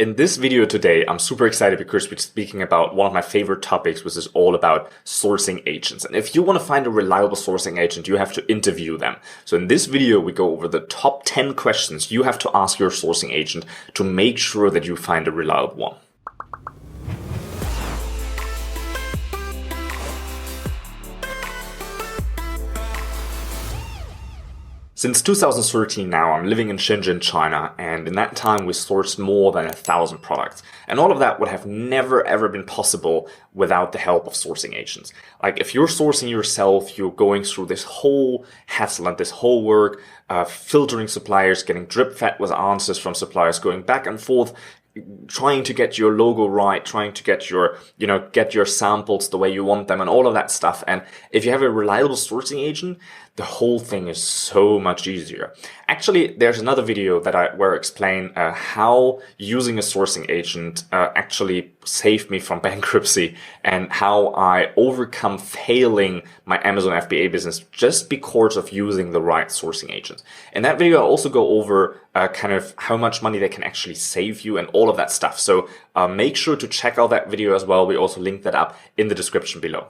In this video today, I'm super excited because we're speaking about one of my favorite topics, which is all about sourcing agents. And if you want to find a reliable sourcing agent, you have to interview them. So in this video, we go over the top 10 questions you have to ask your sourcing agent to make sure that you find a reliable one. Since 2013 now, I'm living in Shenzhen, China, and in that time we sourced more than 1,000 products. And all of that would have never ever been possible without the help of sourcing agents. Like if you're sourcing yourself, you're going through this whole hassle and this whole work, filtering suppliers, getting drip fed with answers from suppliers, going back and forth, trying to get your logo right, trying to get your, get your samples the way you want them and all of that stuff. And if you have a reliable sourcing agent, the whole thing is so much easier. Actually, there's another video where I explain how using a sourcing agent actually saved me from bankruptcy and how I overcome failing my Amazon FBA business just because of using the right sourcing agent. In that video, I also go over kind of how much money they can actually save you and all of that stuff. So make sure to check out that video as well. We also link that up in the description below.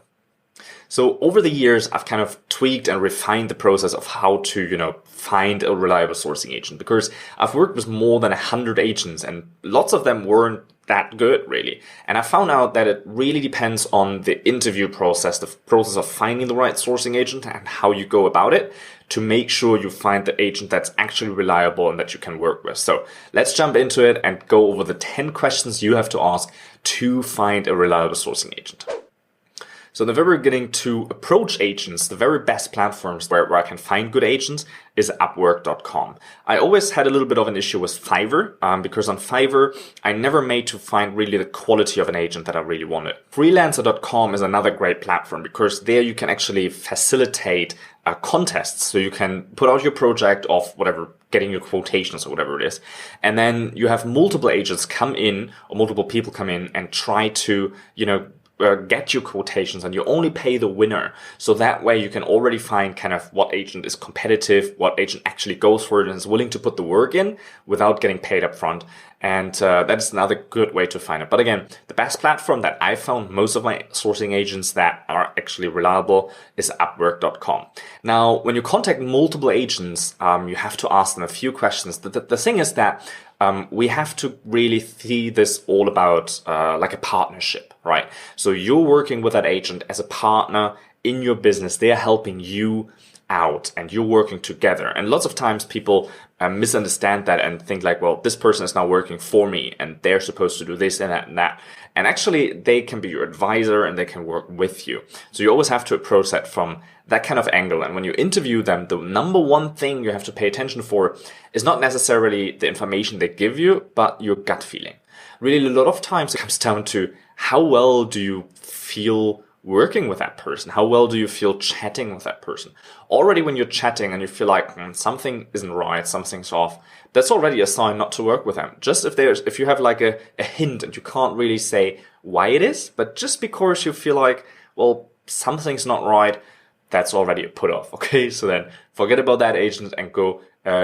So over the years, I've kind of tweaked and refined the process of how to, find a reliable sourcing agent, because I've worked with more than 100 agents and lots of them weren't that good really. And I found out that it really depends on the interview process, the process of finding the right sourcing agent and how you go about it to make sure you find the agent that's actually reliable and that you can work with. So let's jump into it and go over the 10 questions you have to ask to find a reliable sourcing agent. So in the very beginning, to approach agents, the very best platforms where I can find good agents is Upwork.com. I always had a little bit of an issue with Fiverr because on Fiverr, I never made to find really the quality of an agent that I really wanted. Freelancer.com is another great platform because there you can actually facilitate contests. So you can put out your project of whatever, getting your quotations or whatever it is. And then you have multiple agents come in or multiple people come in and try to, get your quotations, and you only pay the winner. So that way you can already find kind of what agent is competitive, what agent actually goes for it and is willing to put the work in without getting paid up front. And that is another good way to find it. But again, the best platform that I found most of my sourcing agents that are actually reliable is Upwork.com. Now, when you contact multiple agents, you have to ask them a few questions. The thing is that we have to really see this all about like a partnership, right? So you're working with that agent as a partner in your business. They are helping you out and you're working together. And lots of times people misunderstand that and think like, well, this person is now working for me and they're supposed to do this and that and that. And actually they can be your advisor and they can work with you. So you always have to approach that from that kind of angle. And when you interview them, the number one thing you have to pay attention for is not necessarily the information they give you, but your gut feeling. Really, a lot of times it comes down to how well do you feel working with that person? How well do you feel chatting with that person? Already when you're chatting and you feel like something isn't right, something's off, that's already a sign not to work with them. Just if you have like a hint and you can't really say why it is, but just because you feel like, well, something's not right, that's already a put off. Okay, so then forget about that agent and go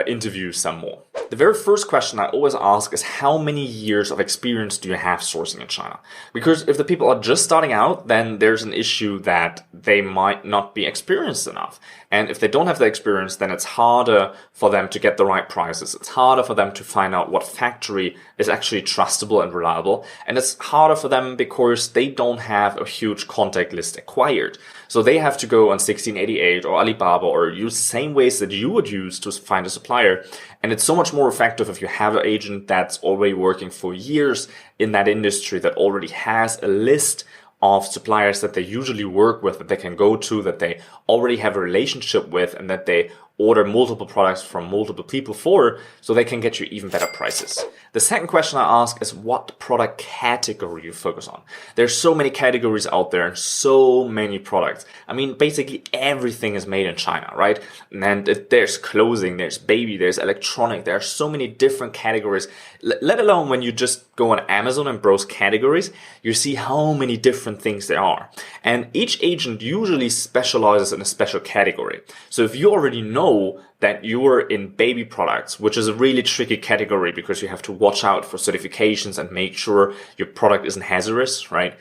interview some more. The very first question I always ask is how many years of experience do you have sourcing in China? Because if the people are just starting out, then there's an issue that they might not be experienced enough. And if they don't have the experience, then it's harder for them to get the right prices. It's harder for them to find out what factory is actually trustable and reliable. And it's harder for them because they don't have a huge contact list acquired. So they have to go on 1688 or Alibaba or use the same ways that you would use to find a supplier. And it's so much more effective if you have an agent that's already working for years in that industry, that already has a list of suppliers that they usually work with, that they can go to, that they already have a relationship with, and that they order multiple products from multiple people for, so they can get you even better prices. The second question I ask is what product category you focus on. There's so many categories out there and so many products. I mean, basically everything is made in China, right? And there's clothing, there's baby, there's electronic, there are so many different categories. Let alone when you just go on Amazon and browse categories, you see how many different things there are. And each agent usually specializes in a special category. So if you already know know that you're in baby products, which is a really tricky category because you have to watch out for certifications and make sure your product isn't hazardous, right?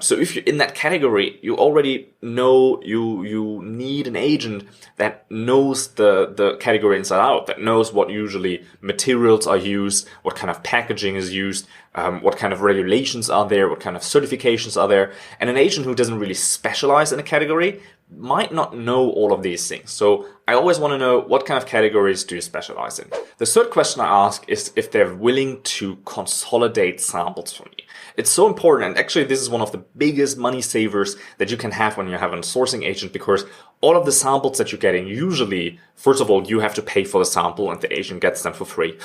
So if you're in that category, you already know you need an agent that knows the category inside out, that knows what usually materials are used, what kind of packaging is used, what kind of regulations are there, what kind of certifications are there. And an agent who doesn't really specialize in a category might not know all of these things. So I always want to know, what kind of categories do you specialize in? The third question I ask is if they're willing to consolidate samples for me. It's so important, and actually this is one of the biggest money savers that you can have when you have a sourcing agent, because all of the samples that you're getting, usually, first of all, you have to pay for the sample and the agent gets them for free.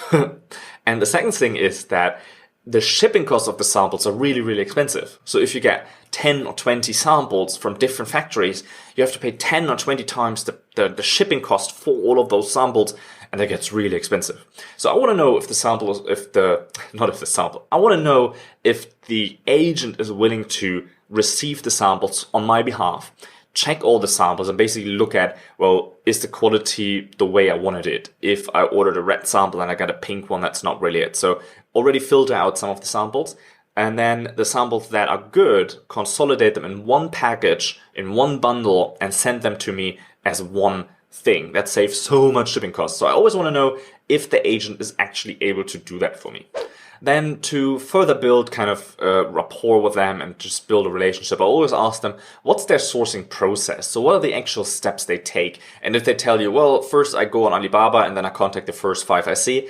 And the second thing is that the shipping costs of the samples are really, really expensive. So if you get 10 or 20 samples from different factories, you have to pay 10 or 20 times the shipping cost for all of those samples, and that gets really expensive. So I want to know if the sample is, I want to know if the agent is willing to receive the samples on my behalf, check all the samples and basically look at, well, is the quality the way I wanted it? If I ordered a red sample and I got a pink one, that's not really it. So already filter out some of the samples, and then the samples that are good, consolidate them in one package, in one bundle, and send them to me as one thing. That saves so much shipping costs. So I always want to know if the agent is actually able to do that for me. Then to further build kind of rapport with them and just build a relationship, I always ask them, what's their sourcing process? So what are the actual steps they take? And if they tell you, well, first I go on Alibaba and then I contact the first 5 I see,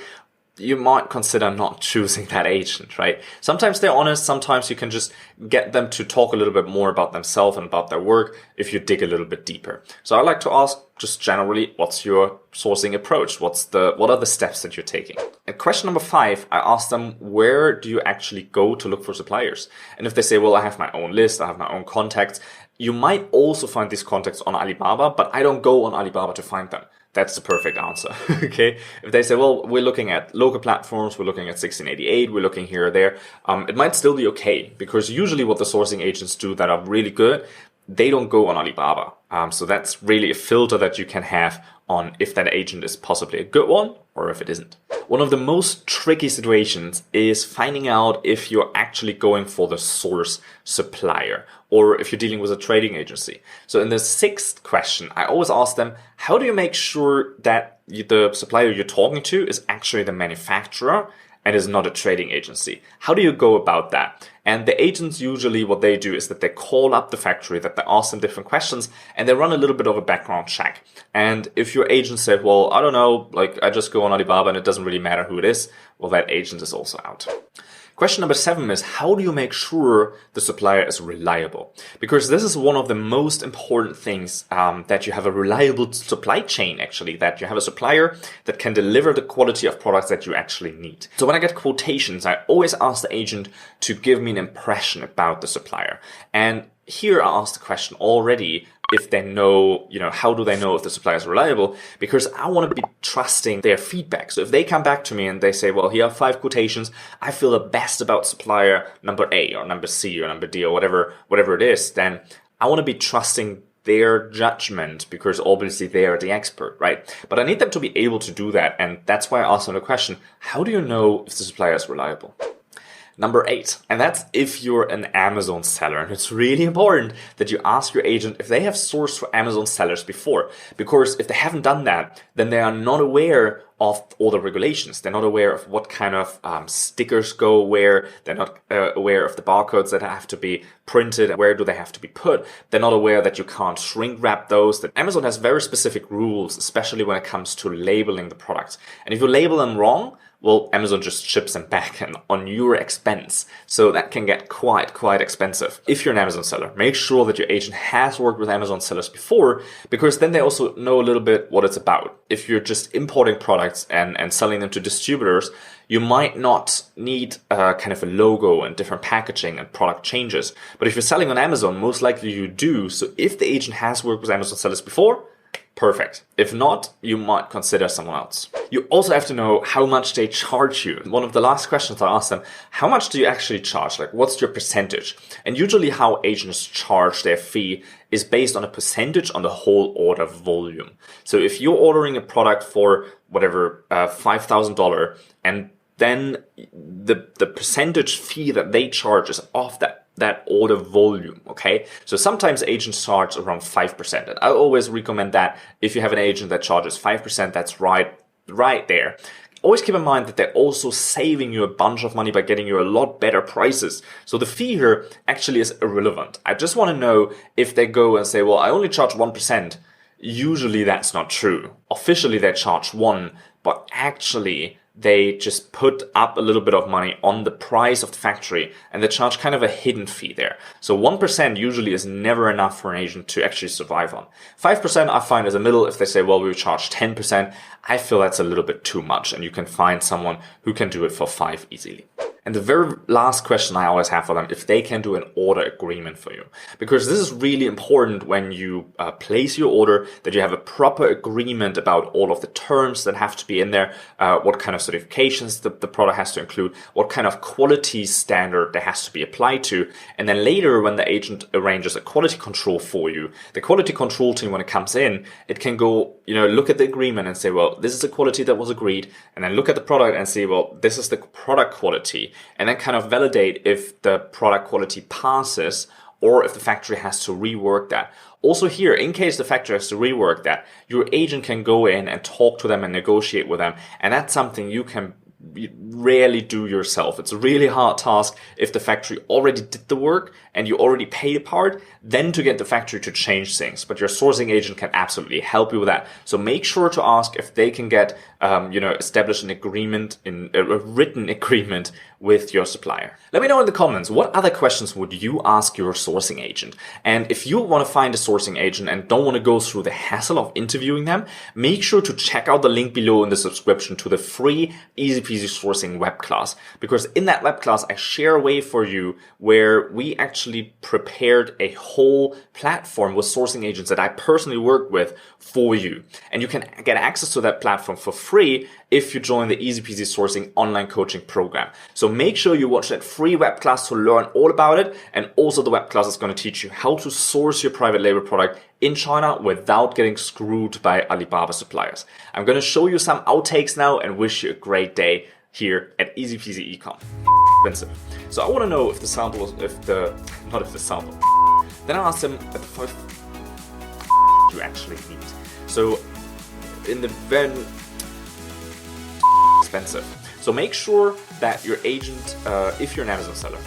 you might consider not choosing that agent, right? Sometimes they're honest. Sometimes you can just get them to talk a little bit more about themselves and about their work if you dig a little bit deeper. So I like to ask, just generally, what's your sourcing approach? What are the steps that you're taking? And question number 5, I ask them, where do you actually go to look for suppliers? And if they say, well, I have my own list, I have my own contacts, you might also find these contacts on Alibaba, but I don't go on Alibaba to find them. That's the perfect answer. Okay. If they say, well, we're looking at local platforms, we're looking at 1688, we're looking here or there, it might still be okay, because usually what the sourcing agents do that are really good, they don't go on Alibaba. So that's really a filter that you can have on if that agent is possibly a good one or if it isn't. One of the most tricky situations is finding out if you're actually going for the source supplier or if you're dealing with a trading agency. So in the 6th question, I always ask them, how do you make sure that the supplier you're talking to is actually the manufacturer and is not a trading agency? How do you go about that? And the agents, usually what they do is that they call up the factory, that they ask them different questions, and they run a little bit of a background check. And if your agent said, well, I don't know, like I just go on Alibaba and it doesn't really matter who it is, well, that agent is also out. Question number 7 is, how do you make sure the supplier is reliable? Because this is one of the most important things, that you have a reliable supply chain, actually, that you have a supplier that can deliver the quality of products that you actually need. So when I get quotations, I always ask the agent to give me an impression about the supplier. And here I ask the question already, if they know, how do they know if the supplier is reliable? Because I want to be trusting their feedback. So if they come back to me and they say, well, here are 5 quotations, I feel the best about supplier number A or number C or number D or whatever it is, then I want to be trusting their judgment, because obviously they are the expert, right? But I need them to be able to do that. And that's why I asked them the question, how do you know if the supplier is reliable? Number 8, and that's if you're an Amazon seller. And it's really important that you ask your agent if they have sourced for Amazon sellers before. Because if they haven't done that, then they are not aware of all the regulations. They're not aware of what kind of stickers go where. They're not aware of the barcodes that have to be printed. Where do they have to be put? They're not aware that you can't shrink wrap those. That Amazon has very specific rules, especially when it comes to labeling the products. And if you label them wrong, well, Amazon just ships them back and on your expense. So that can get quite expensive. If you're an Amazon seller, make sure that your agent has worked with Amazon sellers before, because then they also know a little bit what it's about. If you're just importing products and selling them to distributors, you might not need kind of a logo and different packaging and product changes. But if you're selling on Amazon, most likely you do. So if the agent has worked with Amazon sellers before, Perfect. If not, you might consider someone else. You also have to know how much they charge you. One of the last questions I asked them, how much do you actually charge? Like, what's your percentage? And usually how agents charge their fee is based on a percentage on the whole order volume. So if you're ordering a product for whatever, $5,000, and then the percentage fee that they charge is off that order volume, okay? So sometimes agents charge around 5%. And I always recommend that if you have an agent that charges 5%, that's right there. Always keep in mind that they're also saving you a bunch of money by getting you a lot better prices. So the fee here actually is irrelevant. I just want to know if they go and say, well, I only charge 1%. Usually that's not true. Officially they charge 1%, but actually they just put up a little bit of money on the price of the factory and they charge kind of a hidden fee there. So 1% usually is never enough for an agent to actually survive on. 5% I find is a middle. If they say, well, we charge 10%, I feel that's a little bit too much and you can find someone who can do it for 5% easily. And the very last question I always have for them, if they can do an order agreement for you. Because this is really important when you place your order, that you have a proper agreement about all of the terms that have to be in there, what kind of certifications the product has to include, what kind of quality standard there has to be applied to. And then later when the agent arranges a quality control for you, the quality control team, when it comes in, it can go, look at the agreement and say, well, this is the quality that was agreed. And then look at the product and say, well, this is the product quality. And then kind of validate if the product quality passes or if the factory has to rework that. Also here, in case the factory has to rework that, your agent can go in and talk to them and negotiate with them. And that's something you can rarely do yourself. It's a really hard task if the factory already did the work and you already paid a part, then to get the factory to change things. But your sourcing agent can absolutely help you with that. So make sure to ask if they can get, establish an agreement, a written agreement with your supplier. Let me know in the comments, what other questions would you ask your sourcing agent? And if you want to find a sourcing agent and don't want to go through the hassle of interviewing them, make sure to check out the link below in the subscription to the free Easy Peasy Sourcing web class. Because in that web class, I share a way for you where we actually prepared a whole platform with sourcing agents that I personally work with for you. And you can get access to that platform for free if you join the Easy Peasy Sourcing online coaching program. So make sure you watch that free web class to learn all about it. And also the web class is going to teach you how to source your private label product in China without getting screwed by Alibaba suppliers. I'm going to show you some outtakes now and wish you a great day here at Easy Peasy Ecom. Expensive. So I want to know if the sample is, not if the sample. Then I asked him what you actually need. So in the very expensive. So make sure that your agent, if you're an Amazon seller,